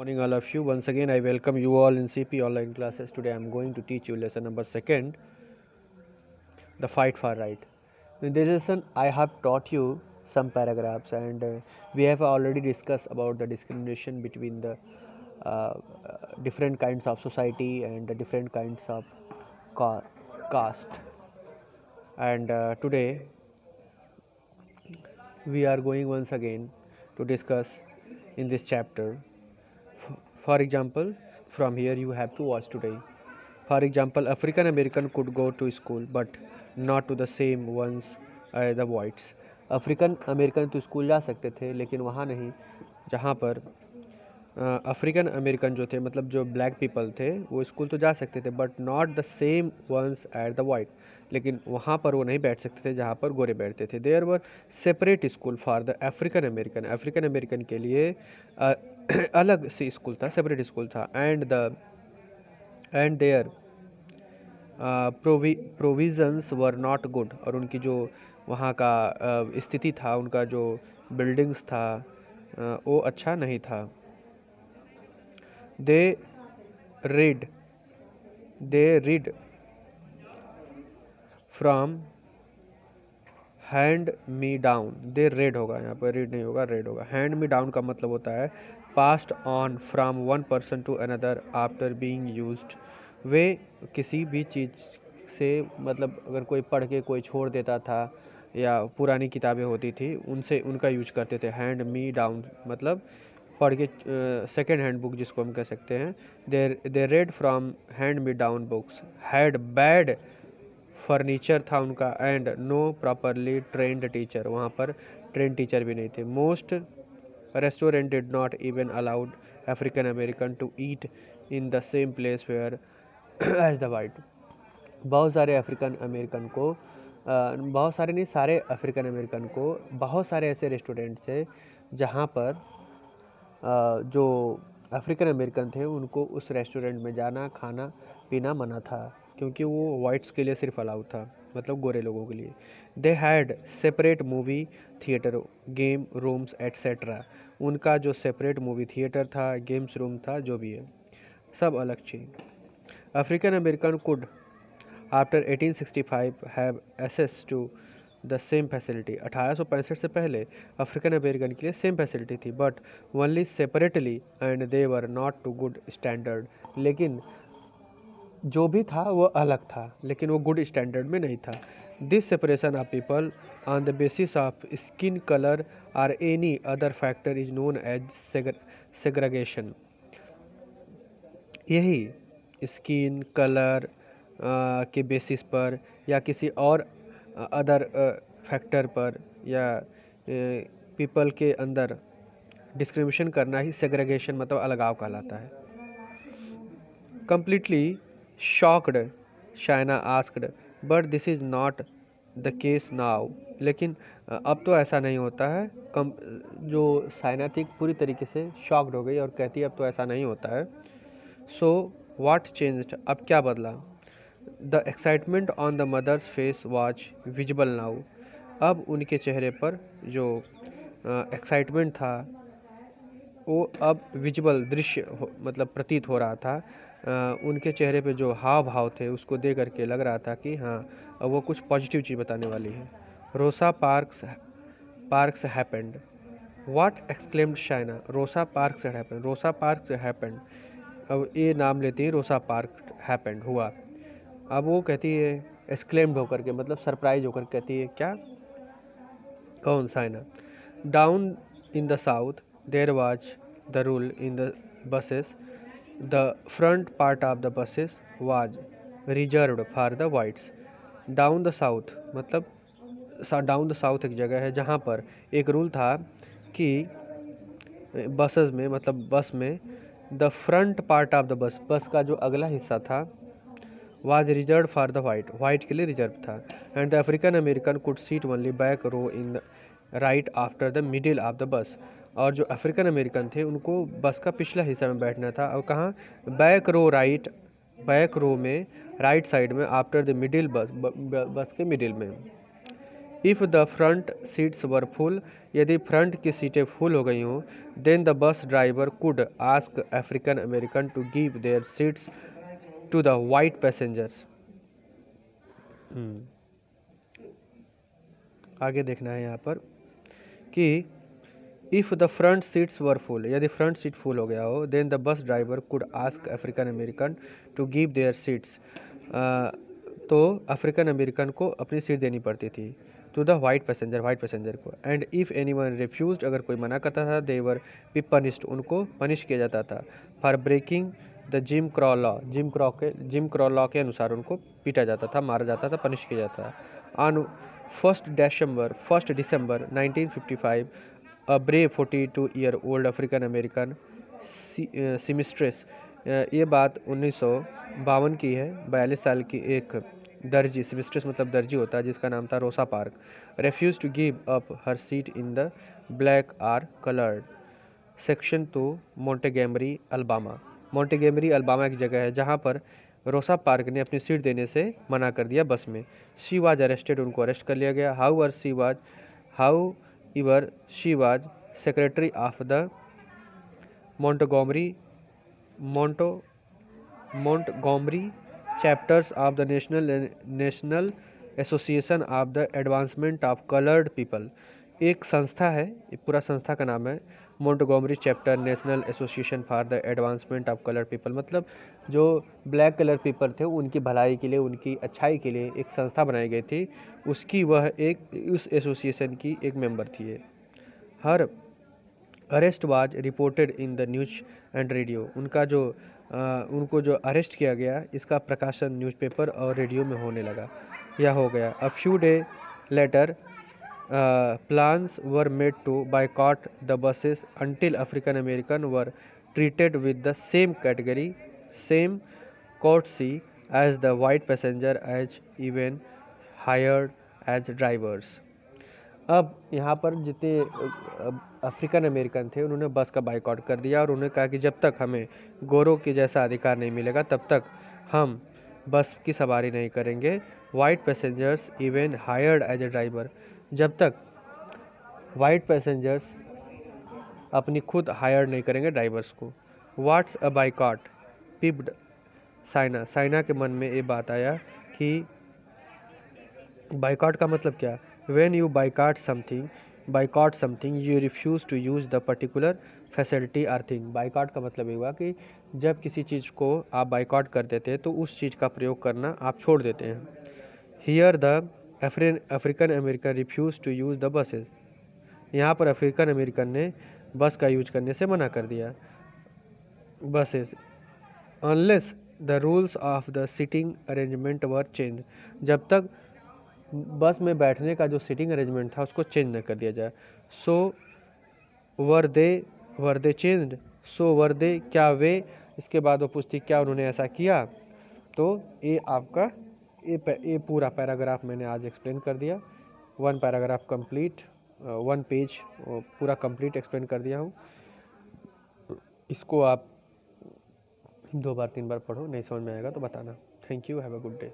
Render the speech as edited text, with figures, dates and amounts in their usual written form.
Morning all of you. Once again I welcome you all in CP online classes. Today I am going to teach you lesson number 2, the fight for right. In this lesson I have taught you some paragraphs and we have already discussed about the discrimination between the different kinds of society and the different kinds of caste. And today we are going once again to discuss in this chapter. For example, from here you have to watch today. For example, African American could go to school but not to the same ones the whites. African American तो school जा सकते थे लेकिन वहाँ नहीं जहाँ पर African American जो थे मतलब जो ब्लैक पीपल थे वो स्कूल तो जा सकते थे but not the same once at the white, लेकिन वहाँ पर वो नहीं बैठ सकते थे जहाँ पर गोरे बैठते थे. There were separate school for the African American. African American के लिए अलग से स्कूल था, सेपरेट स्कूल था. And their provisions were not good. और उनकी जो वहाँ का स्थिति था, उनका जो बिल्डिंग्स था वो अच्छा नहीं था. They read from hand me down. they read होगा, यहाँ पर read नहीं होगा, read होगा. hand me down का मतलब होता है passed on from one person to another after being used. वे किसी भी चीज़ से मतलब अगर कोई पढ़ के कोई छोड़ देता था या पुरानी किताबें होती थी उनसे उनका यूज करते थे. हैंड मी डाउन मतलब पढ़ के सेकेंड हैंड बुक जिसको हम कह सकते हैं. They read from hand me down books. Had bad furniture था उनका and no properly trained teacher. वहाँ पर ट्रेंड टीचर भी नहीं थे. Most restaurant did not even allowed African American to eat in the same place where as the white. बहुत सारे African American को बहुत सारे नहीं, सारे अफ्रीकन अमेरिकन को बहुत सारे ऐसे रेस्टोरेंट थे जहाँ पर जो अफ्रीकन अमेरिकन थे उनको उस रेस्टोरेंट में जाना खाना पीना मना था क्योंकि वो वाइट्स के लिए सिर्फ अलाउ था, मतलब गोरे लोगों के लिए. They had separate movie theatre, game rooms etcetera. उनका जो सेपरेट मूवी थिएटर था, गेम्स रूम था, जो भी है सब अलग चीज. African American could after 1865 have access to the same facility. 1865 से पहले अफ्रीकन अमेरिकन के लिए सेम फैसिलिटी थी but only separately and they were not too good standard. लेकिन जो भी था वो अलग था लेकिन वो गुड स्टैंडर्ड में नहीं था. This separation of people on the basis of skin colour और any other factor is known as segregation. यही स्किन कलर के बेसिस पर या किसी और अदर फैक्टर पर या पीपल के अंदर डिस्क्रिमिनेशन करना ही सेग्रेगेशन मतलब अलगाव कहलाता है. Completely shocked Shaina asked but this is not the case now. लेकिन अब तो ऐसा नहीं होता है. जो शाइना थी पूरी तरीके से शॉक्ड हो गई और कहती है अब तो ऐसा नहीं होता है. सो व्हाट चेंज्ड, अब क्या बदला. The excitement on the mother's face was visible now. अब उनके चेहरे पर जो एक्साइटमेंट था वो अब विजिबल दृश्य मतलब प्रतीत हो रहा था. उनके चेहरे पे जो हाव भाव थे उसको देख करके लग रहा था कि हाँ अब वो कुछ पॉजिटिव चीज़ बताने वाली है. Rosa Parks happened. What exclaimed Shaina. Rosa Parks happened, Rosa Parks happened. अब ये नाम लेती है रोसा पार्क हैपेंड, हुआ. अब वो कहती है एक्सक्लेम्ड होकर के मतलब सरप्राइज होकर कहती है क्या, कौन, Saina. Down in the south there was the rule in the buses. The front part of the buses was reserved for the whites. Down the south मतलब डाउन द साउथ एक जगह है जहाँ पर एक रूल था कि बसेस में मतलब बस में the front part of the bus, bus का जो अगला हिस्सा था was reserve for the white, white के लिए रिजर्व था. And the African American could seat only back row in the right after the middle of the bus. और जो अफ्रीकन अमेरिकन थे उनको बस का पिछला हिस्सा में बैठना था. और कहाँ, back row right, back row में राइट साइड में after the middle bus, bus के मिडिल में. If the front seats were full, यदि फ्रंट की सीटें फुल हो गई हों, then the bus driver could ask African American to give their seats to the white passengers. आगे देखना है यहाँ पर कि if the front seats were full, यदि फ्रंट सीट फुल हो गया हो, then the bus driver could ask African American to give their seats, तो अफ्रीकन अमेरिकन को अपनी सीट देनी पड़ती थी टू द वाइट पैसेंजर को। And if anyone refuse, अगर कोई मना करता था, देवर बी पनिश्ड, उनको पनिश किया जाता था for breaking the Jim Crow law, Jim Crow law के अनुसार उनको पीटा जाता था, मारा जाता था, पनिश किया जाता था। On 1 December 1955, a brave 42-year-old African American seamstress, ये बात 1952 की है, 42 साल की एक दर्जी, सीमिस्ट्रेस मतलब दर्जी होता है, जिसका नाम था Rosa Park, refuse to give up her seat in the black or coloured section to Montgomery Alabama. Montgomery Alabama एक जगह है जहाँ पर रोसा पार्क ने अपनी सीट देने से मना कर दिया बस में। शी वाज अरेस्टेड, उनको अरेस्ट कर लिया गया। How इवर she was secretary of the Montgomery Montgomery chapters of the national association of the advancement of coloured people. एक संस्था है, पूरा संस्था का नाम है Montgomery chapter national association for the advancement of coloured people, मतलब जो ब्लैक कलर पीपल थे उनकी भलाई के लिए, उनकी अच्छाई के लिए एक संस्था बनाई गई थी, उसकी वह उस एसोसिएशन की एक मेंबर थी ये। Her arrest was reported in the news and radio, उनको जो अरेस्ट किया गया, इसका प्रकाशन न्यूज़पेपर और रेडियो में होने लगा या हो गया। A few day letter plans were made to boycott the buses until African American were treated with the same courtesy as the white passenger, as even hired as drivers। अब यहाँ पर जितने अफ्रीकन अमेरिकन थे उन्होंने बस का boycott कर दिया और उन्होंने कहा कि जब तक हमें गोरों के जैसा अधिकार नहीं मिलेगा तब तक हम बस की सवारी नहीं करेंगे। White passengers even hired as a driver, जब तक वाइट पैसेंजर्स अपनी खुद हायर नहीं करेंगे ड्राइवर्स को। व्हाट्स अ बाइकआउट पिप्ड साइना के मन में ये बात आया कि बाइकआउट का मतलब क्या। When you boycott something you refuse to use the particular facility or thing. Boycott का मतलब ये हुआ कि जब किसी चीज़ को आप बाइकआउट कर देते हैं तो उस चीज़ का प्रयोग करना आप छोड़ देते हैं। Here the African American refuse to use the buses, यहाँ पर अफ्रीकन अमेरिकन ने बस का यूज करने से मना कर दिया। Buses unless the rules of the seating arrangement were change, जब तक बस में बैठने का जो सीटिंग अरेंजमेंट था उसको चेंज न कर दिया जाए। सो वर दे चेंज्ड, सो वर दे, क्या वे, इसके बाद वो पूछती क्या उन्होंने ऐसा किया। तो ये आपका ये पूरा पैराग्राफ मैंने आज एक्सप्लेन कर दिया। 1 पैराग्राफ कंप्लीट, 1 पेज पूरा कंप्लीट एक्सप्लेन कर दिया हूँ। इसको आप 2 बार 3 बार पढ़ो, नहीं समझ में आएगा तो बताना। Thank you, have a good day.